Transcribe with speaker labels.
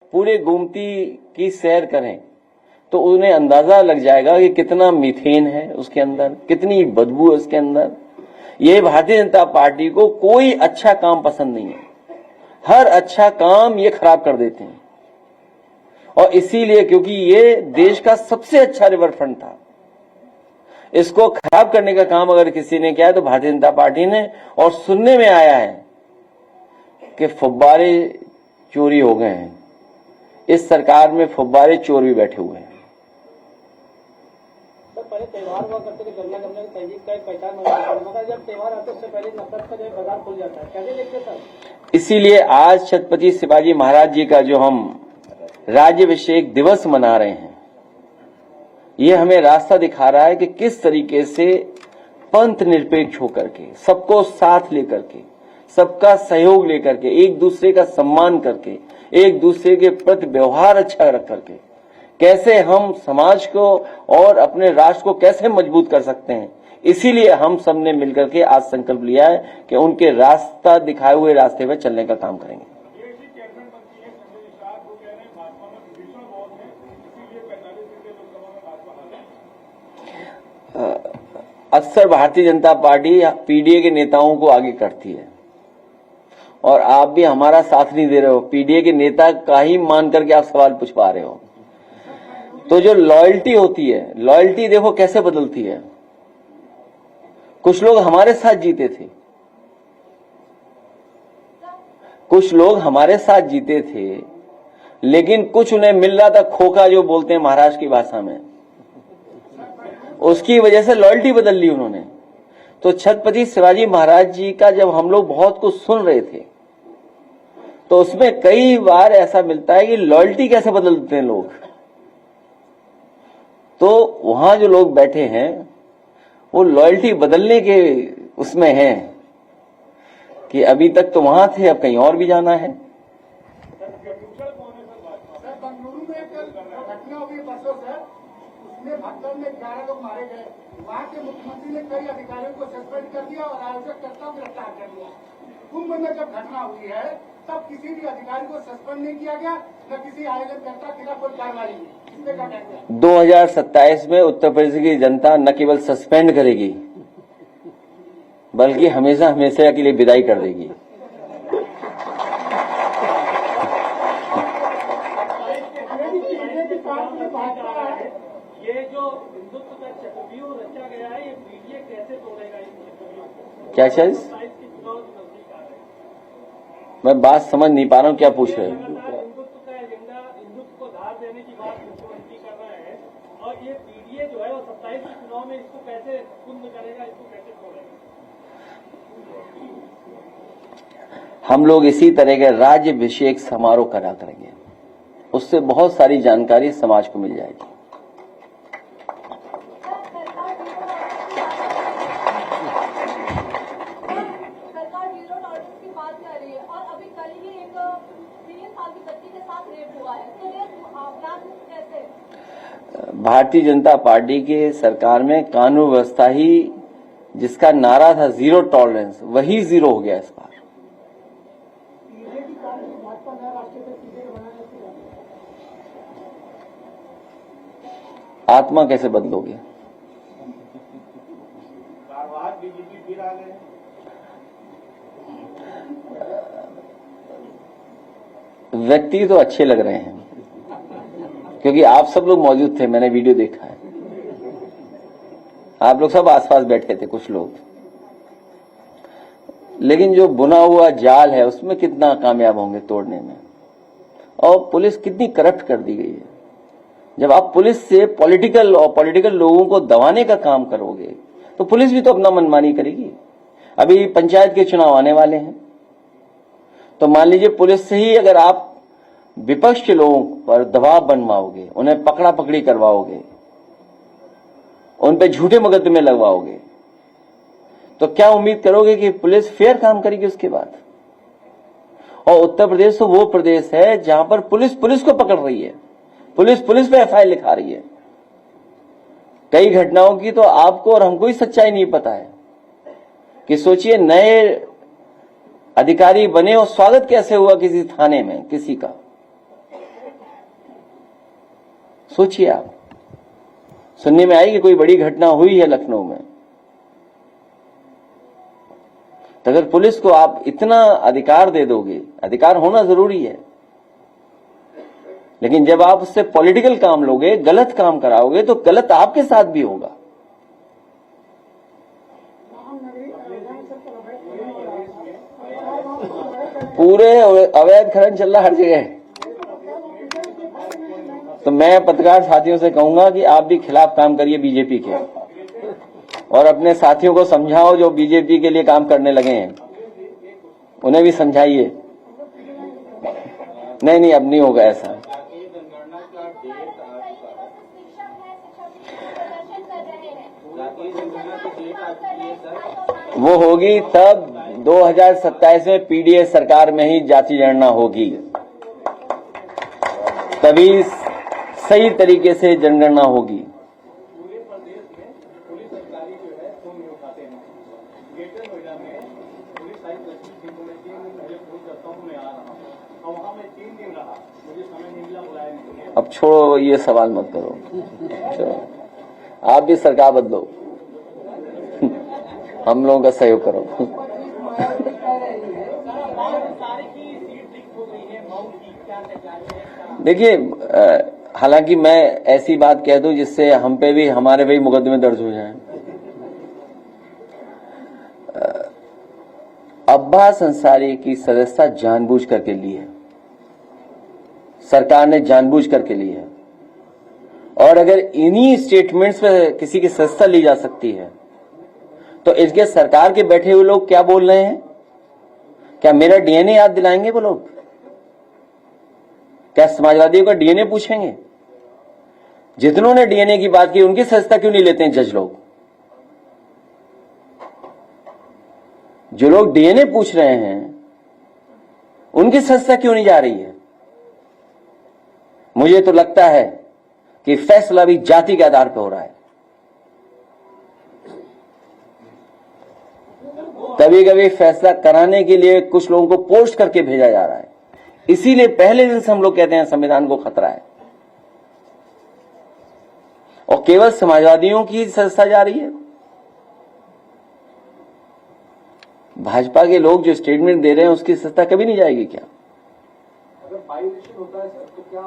Speaker 1: पूरे गोमती की सैर करें तो उन्हें अंदाजा लग जाएगा कि कितना मीथेन है उसके अंदर, कितनी बदबू है उसके अंदर। ये भारतीय जनता पार्टी को कोई अच्छा काम पसंद नहीं है, हर अच्छा काम ये खराब कर देते हैं। और इसीलिए क्योंकि ये देश का सबसे अच्छा रिवर फ्रंट था, इसको खराब करने का काम अगर किसी ने किया है तो भारतीय जनता पार्टी ने। और सुनने में आया है कि फुब्बारे चोरी हो गए हैं, इस सरकार में फुब्बारे चोर भी बैठे हुए हैं।
Speaker 2: पहले त्योहार हुआ करते थे, गन्ना गन्ने की तहजीब का एक पहचान होता मगर जब त्योहार आते उससे पहले नफरत का जो बाजार खुल जाता है, कैसे देखते सर?
Speaker 1: इसीलिए आज छत्रपति शिवाजी महाराज जी का जो हम राज्याभिषेक दिवस मना रहे हैं, ये हमें रास्ता दिखा रहा है कि किस तरीके से पंथ निरपेक्ष होकर के, सबको साथ लेकर के, सबका सहयोग लेकर के, एक दूसरे का सम्मान करके, एक दूसरे के प्रति व्यवहार अच्छा रख करके कैसे हम समाज को और अपने राष्ट्र को कैसे मजबूत कर सकते हैं। इसीलिए हम सब ने मिलकर के आज संकल्प लिया है कि उनके रास्ता दिखाए हुए रास्ते पर चलने का काम करेंगे। अक्सर भारतीय जनता पार्टी पीडीए के नेताओं को आगे करती है और आप भी हमारा साथ नहीं दे रहे हो। पीडीए के नेता का ही मान करके आप सवाल पूछ पा रहे हो। तो जो लॉयल्टी होती है, लॉयल्टी देखो कैसे बदलती है। कुछ लोग हमारे साथ जीते थे, कुछ लोग हमारे साथ जीते थे, लेकिन कुछ उन्हें मिल रहा था खोखा, जो बोलते हैं महाराष्ट्र की भाषा में, उसकी वजह से लॉयल्टी बदल ली उन्होंने। तो छत्रपति शिवाजी महाराज जी का जब हम लोग बहुत कुछ सुन रहे थे तो उसमें कई बार ऐसा मिलता है कि लॉयल्टी कैसे बदलते हैं लोग। तो वहां जो लोग बैठे हैं वो लॉयल्टी बदलने के उसमें हैं कि अभी तक तो वहां थे, अब कहीं और भी जाना है।
Speaker 3: बंगलुरु में एक घटना हुई परसों से, उसमें भगदड़ में 11 लोग मारे गए। वहां के मुख्यमंत्री ने कई अधिकारियों को सस्पेंड कर दिया और आयोजक कर्ता गिरफ्तार कर दिया। कुंभ में जब घटना हुई है तब किसी भी अधिकारी को सस्पेंड नहीं किया गया, न किसी आयोजक कर्ता के खिलाफ कोई कार्रवाई नहीं।
Speaker 1: 2027 में उत्तर प्रदेश की जनता न केवल सस्पेंड करेगी बल्कि हमेशा हमेशा के लिए विदाई कर देगी।
Speaker 2: ये जो हिंदुत्व का चक्रव्यूह रचा गया है, ये पीडीए कैसे तोड़ेगा इस चक्रव्यूह को?
Speaker 1: क्या चीज? मैं बात समझ नहीं पा रहा हूँ, क्या पूछ रहे हैं?
Speaker 2: हिंदुत्व का एजेंडा, हिंदुत्व को धार देने की बात मुख्यमंत्री कर रहे हैं और ये पीडीए जो है वो 27 के चुनाव में इसको कैसे कुंद करेगा, इसको कैसे तोड़ेगा?
Speaker 1: हम लोग इसी तरह के राज्याभिषेक समारोह करा करेंगे, उससे बहुत सारी जानकारी समाज को मिल जाएगी। भारतीय जनता पार्टी के सरकार में कानून व्यवस्था ही, जिसका नारा था जीरो टॉलरेंस, वही जीरो हो गया इस बार। आत्मा कैसे बदलोगे? व्यक्ति तो अच्छे लग रहे हैं क्योंकि आप सब लोग मौजूद थे, मैंने वीडियो देखा है। आप लोग सब आसपास बैठे थे कुछ लोग, लेकिन जो बुना हुआ जाल है उसमें कितना कामयाब होंगे तोड़ने में। और पुलिस कितनी करप्ट कर दी गई है। जब आप पुलिस से पॉलिटिकल लोगों को दबाने का काम करोगे तो पुलिस भी तो अपना मनमानी करेगी। अभी पंचायत के चुनाव आने वाले हैं, तो मान लीजिए पुलिस से ही अगर आप विपक्ष के लोगों पर दबाव बनवाओगे, उन्हें पकड़ा पकड़ी करवाओगे, उन पे झूठे मुकदमे लगवाओगे, तो क्या उम्मीद करोगे कि पुलिस फेयर काम करेगी उसके बाद? और उत्तर प्रदेश तो वो प्रदेश है जहां पर पुलिस को पकड़ रही है, पुलिस पे एफआईआर लिखा रही है। कई घटनाओं की तो आपको और हमको ही सच्चाई नहीं पता है कि सोचिए नए अधिकारी बने और स्वागत कैसे हुआ किसी थाने में किसी का, सोचिए आप, सुनने में आई कि कोई बड़ी घटना हुई है लखनऊ में, तो अगर पुलिस को आप इतना अधिकार दे दोगे, अधिकार होना जरूरी है, लेकिन जब आप उससे पॉलिटिकल काम लोगे, गलत काम कराओगे, तो गलत आपके साथ भी होगा। पूरे अवैध खनन चल रहा हर जगह। तो मैं पत्रकार साथियों से कहूंगा कि आप भी खिलाफ काम करिए बीजेपी के, और अपने साथियों को समझाओ जो बीजेपी के लिए काम करने लगे हैं, उन्हें भी समझाइए। नहीं, अब नहीं होगा ऐसा। वो होगी तब 2027 में पीडीए सरकार में ही जाति जनगणना होगी, तभी सही तरीके से जनगणना होगी।
Speaker 2: पूरे प्रदेश में पुलिस अधिकारी जो है फोन नहीं उठाते हैं। ग्रेटर नोएडा में पुलिस आयुक्त लक्ष्मी सिंह को मैं 3 दिन पहले फोन करता हूँ, मैं आ रहा हूँ, और वहां मैं 3 दिन रहा, मुझे समय नहीं मिला, बुलाया नहीं।
Speaker 1: अब छोड़ो, ये सवाल मत करो, चलो आप भी सरकार बदलो, हम लोगों का सहयोग करो। देखिए, हालांकि मैं ऐसी बात कह दूं जिससे हम पे भी, हमारे भी मुकदमे दर्ज हो जाएं। अब्बास अंसारी की सदस्यता जानबूझ करके ली है, सरकार ने जानबूझ करके ली है, और अगर इन्हीं स्टेटमेंट्स पे किसी की सदस्यता ली जा सकती है, तो इसके सरकार के बैठे हुए लोग क्या बोल रहे हैं? क्या मेरा डीएनए याद दिलाएंगे वो लोग? क्या समाजवादियों का डीएनए पूछेंगे? जितनों ने डीएनए की बात की उनकी सदस्यता क्यों नहीं लेते हैं जज लोग? जो लोग डीएनए पूछ रहे हैं उनकी सदस्यता क्यों नहीं जा रही है? मुझे तो लगता है कि फैसला भी जाति के आधार पर हो रहा है। कभी कभी फैसला कराने के लिए कुछ लोगों को पोस्ट करके भेजा जा रहा है, इसीलिए पहले दिन से हम लोग कहते हैं संविधान को खतरा है, और केवल समाजवादियों की सदस्यता जा रही है। भाजपा के लोग जो स्टेटमेंट दे रहे हैं उसकी सदस्यता कभी नहीं जाएगी क्या?
Speaker 3: अगर बाई इलेक्शन होता है सर, तो क्या